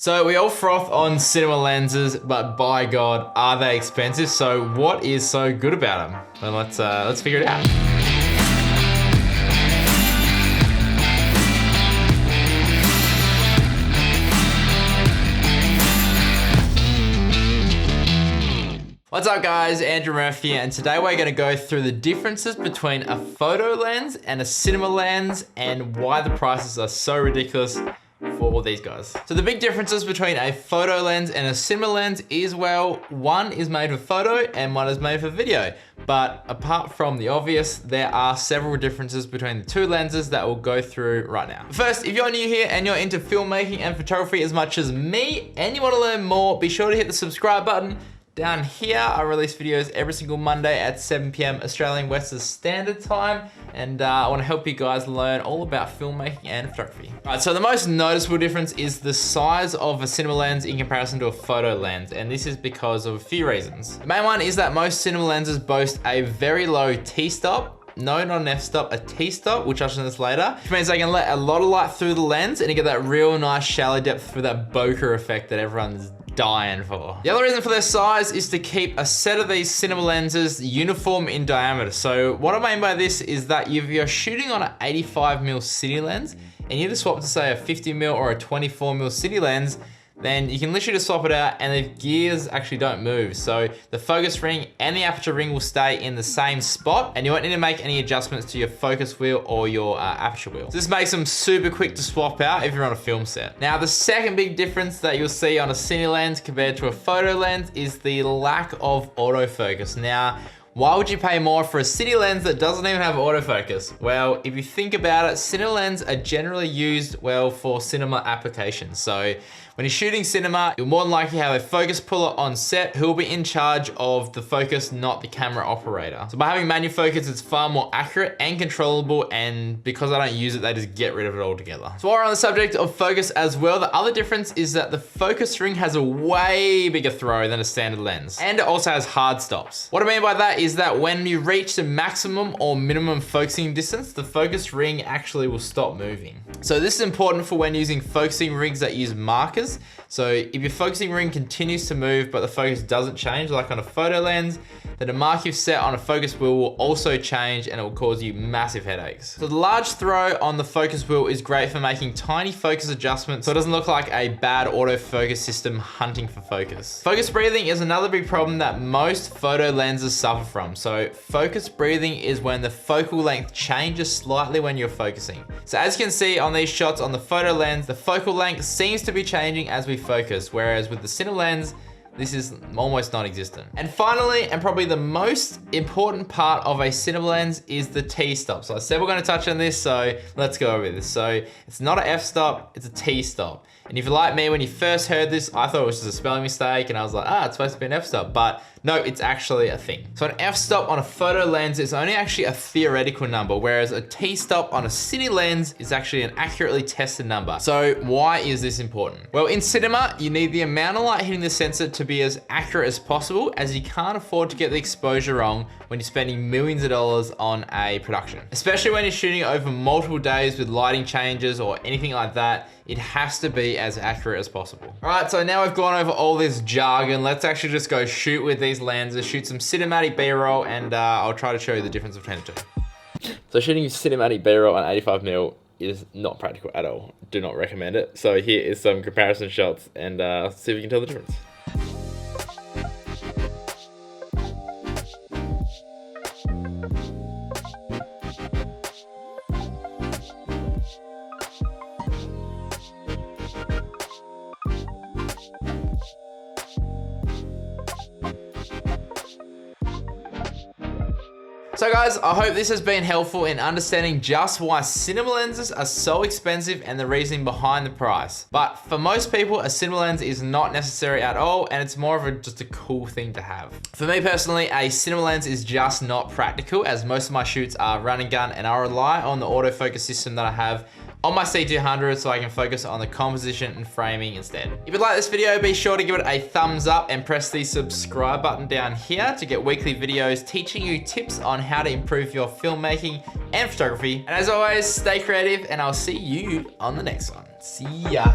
So we all froth on cinema lenses, but by God, are they expensive? So what is so good about them? Well, let's figure it out. What's up guys, Andrew Murphy here, and today we're gonna go through the differences between a photo lens and a cinema lens and why the prices are so ridiculous for all these guys. So the big differences between a photo lens and a cinema lens is, well, one is made for photo and one is made for video. But apart from the obvious, there are several differences between the two lenses that we'll go through right now. First, if you're new here and you're into filmmaking and photography as much as me, and you wanna learn more, be sure to hit the subscribe button down here. I release videos every single Monday at 7 p.m. Australian Western Standard Time, and I want to help you guys learn all about filmmaking and photography. All right, so the most noticeable difference is the size of a cinema lens in comparison to a photo lens, and this is because of a few reasons. The main one is that most cinema lenses boast a very low T-stop. No, not an F-stop, a T-stop. We'll touch on this later, which means they can let a lot of light through the lens and you get that real nice shallow depth through that bokeh effect that everyone's dying for. The other reason for their size is to keep a set of these cinema lenses uniform in diameter. So what I mean by this is that if you're shooting on an 85mm cine lens and you just swap to say a 50mm or a 24mm cine lens, then you can literally just swap it out and the gears actually don't move. So the focus ring and the aperture ring will stay in the same spot and you won't need to make any adjustments to your focus wheel or your aperture wheel. So this makes them super quick to swap out if you're on a film set. Now, the second big difference that you'll see on a cine lens compared to a photo lens is the lack of autofocus. Now, why would you pay more for a cine lens that doesn't even have autofocus? Well, if you think about it, cinema lenses are generally used, well, for cinema applications. So when you're shooting cinema, you'll more than likely have a focus puller on set who will be in charge of the focus, not the camera operator. So by having manual focus, it's far more accurate and controllable, and because I don't use it, they just get rid of it altogether. So while we're on the subject of focus as well, the other difference is that the focus ring has a way bigger throw than a standard lens, and it also has hard stops. What I mean by that is that when you reach the maximum or minimum focusing distance, the focus ring actually will stop moving. So this is important for when using focusing rings that use markers. So if your focusing ring continues to move, but the focus doesn't change, like on a photo lens, then the mark you've set on a focus wheel will also change and it will cause you massive headaches. So the large throw on the focus wheel is great for making tiny focus adjustments so it doesn't look like a bad autofocus system hunting for focus. Focus breathing is another big problem that most photo lenses suffer from. So focus breathing is when the focal length changes slightly when you're focusing. So as you can see on these shots on the photo lens, the focal length seems to be changing as we focus, whereas with the cinema lens, this is almost non-existent. And finally, and probably the most important part of a cinema lens is the T-stop. So I said we're gonna touch on this, so let's go over this. So it's not an F-stop, it's a T-stop. And if you're like me, when you first heard this, I thought it was just a spelling mistake and I was like, it's supposed to be an F-stop, but no, it's actually a thing. So an F-stop on a photo lens is only actually a theoretical number, whereas a T-stop on a cine lens is actually an accurately tested number. So why is this important? Well, in cinema, you need the amount of light hitting the sensor to be as accurate as possible, as you can't afford to get the exposure wrong when you're spending millions of dollars on a production. Especially when you're shooting over multiple days with lighting changes or anything like that, it has to be as accurate as possible. All right, so now we've gone over all this jargon, let's actually just go shoot with these lenses, shoot some cinematic B-roll, and I'll try to show you the difference between the two. So shooting cinematic B-roll on 85mm is not practical at all. Do not recommend it. So here is some comparison shots and see if you can tell the difference. So guys, I hope this has been helpful in understanding just why cinema lenses are so expensive and the reasoning behind the price. But for most people, a cinema lens is not necessary at all, and it's more of just a cool thing to have. For me personally, a cinema lens is just not practical, as most of my shoots are run and gun, and I rely on the autofocus system that I have on my C200 so I can focus on the composition and framing instead. If you like this video, be sure to give it a thumbs up and press the subscribe button down here to get weekly videos teaching you tips on how to improve your filmmaking and photography. And as always, stay creative and I'll see you on the next one. See ya.